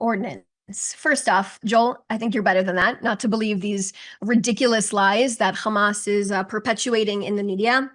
ordinance. First off, Joel, I think you're better than that, not to believe these ridiculous lies that Hamas is perpetuating in the media.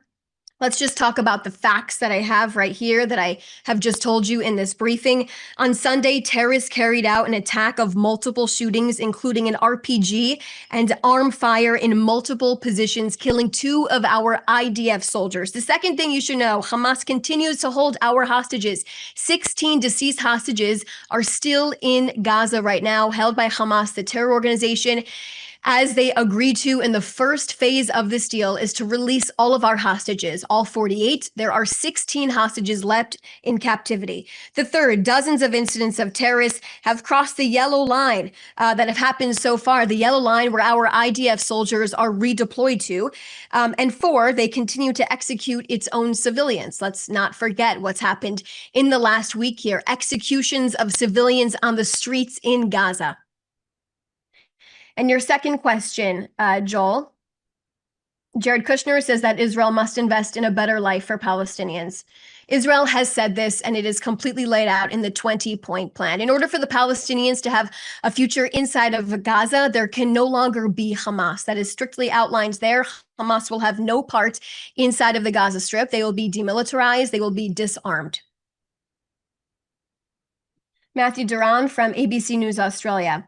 Let's just talk about the facts that I have right here that I have just told you in this briefing. On Sunday, terrorists carried out an attack of multiple shootings, including an RPG and arm fire in multiple positions, killing 2 of our IDF soldiers. The second thing you should know, Hamas continues to hold our hostages. 16 deceased hostages are still in Gaza right now, held by Hamas, the terror organization. As they agreed to in the first phase of this deal is to release all of our hostages, all 48. There are 16 hostages left in captivity. The third, dozens of incidents of terrorists have crossed the yellow line that have happened so far, the yellow line where our IDF soldiers are redeployed to. And 4, they continue to execute its own civilians. Let's not forget what's happened in the last week here, executions of civilians on the streets in Gaza. And your second question, Joel, Jared Kushner says that Israel must invest in a better life for Palestinians. Israel has said this, and it is completely laid out in the 20-point plan. In order for the Palestinians to have a future inside of Gaza, there can no longer be Hamas. That is strictly outlined there. Hamas will have no part inside of the Gaza Strip. They will be demilitarized. They will be disarmed. Matthew Duran from ABC News Australia.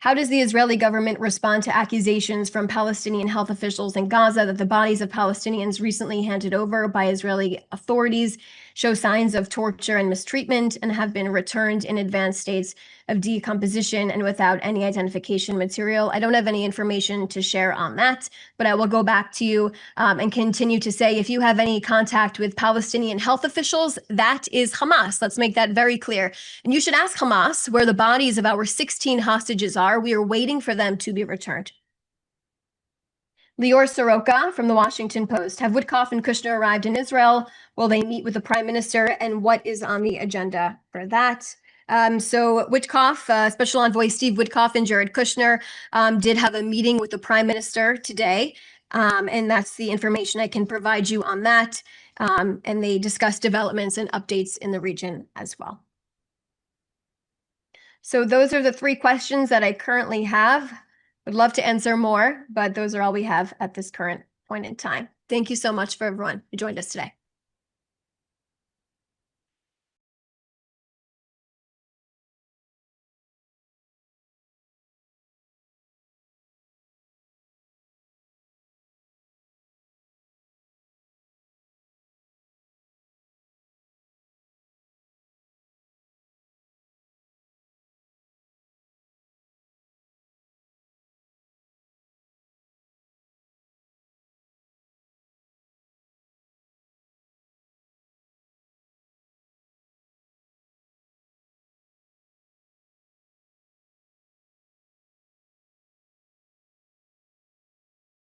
How does the Israeli government respond to accusations from Palestinian health officials in Gaza that the bodies of Palestinians recently handed over by Israeli authorities show signs of torture and mistreatment and have been returned in advanced states of decomposition and without any identification material? I don't have any information to share on that, but I will go back to you and continue to say, if you have any contact with Palestinian health officials, that is Hamas. Let's make that very clear. And you should ask Hamas where the bodies of our 16 hostages are. We are waiting for them to be returned. Lior Soroka from the Washington Post. Have Witkoff and Kushner arrived in Israel? Will they meet with the prime minister? And what is on the agenda for that? So Witkoff, Special Envoy Steve Witkoff and Jared Kushner did have a meeting with the prime minister today. And that's the information I can provide you on that. And they discussed developments and updates in the region as well. So those are the 3 questions that I currently have. Would love to answer more, but those are all we have at this current point in time. Thank you so much for everyone who joined us today.